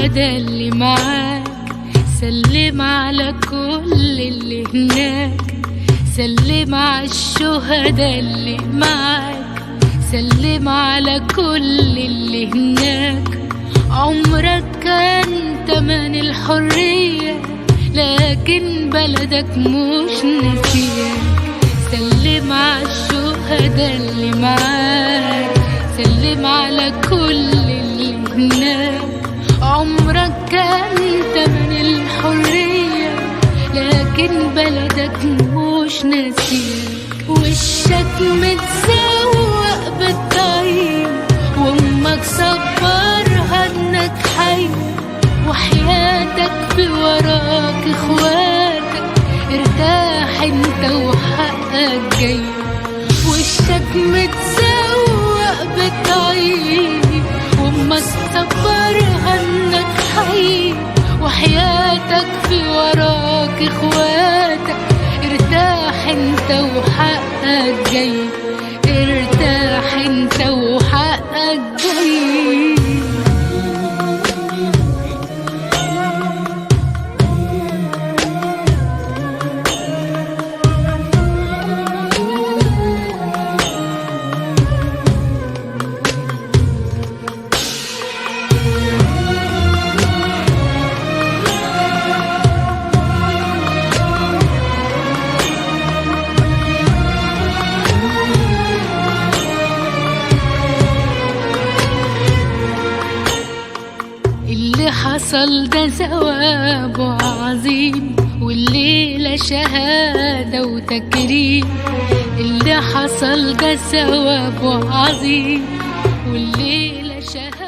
الشهداء اللي معاك، سلم على كل اللي هناك، سلم على الشهداء اللي معاك، سلم على كل اللي هناك. عمرك كان تمن الحرية، لكن بلدك مش نسياك. سلم على الشهداء اللي معاك، سلم على كل اللي هناك. عمرك كان تمن الحرية، لكن بلدك مش نسياك. وشك متسوق بالطيب، وامك صبرها انك حي، وحياتك في وراك اخواتك. ارتاح انت وحقك جاي. وشك متسوق بالطيب، وامك صبرها انك حي، وحياتك في وراك اخواتك. ارتاح انت وحقك جاي، ارتاح انت وحقك جاي. اللي حصل ده ثوابه عظيم، والليلة شهادة وتكريم. اللي حصل ده ثوابه عظيم، والليلة شهادة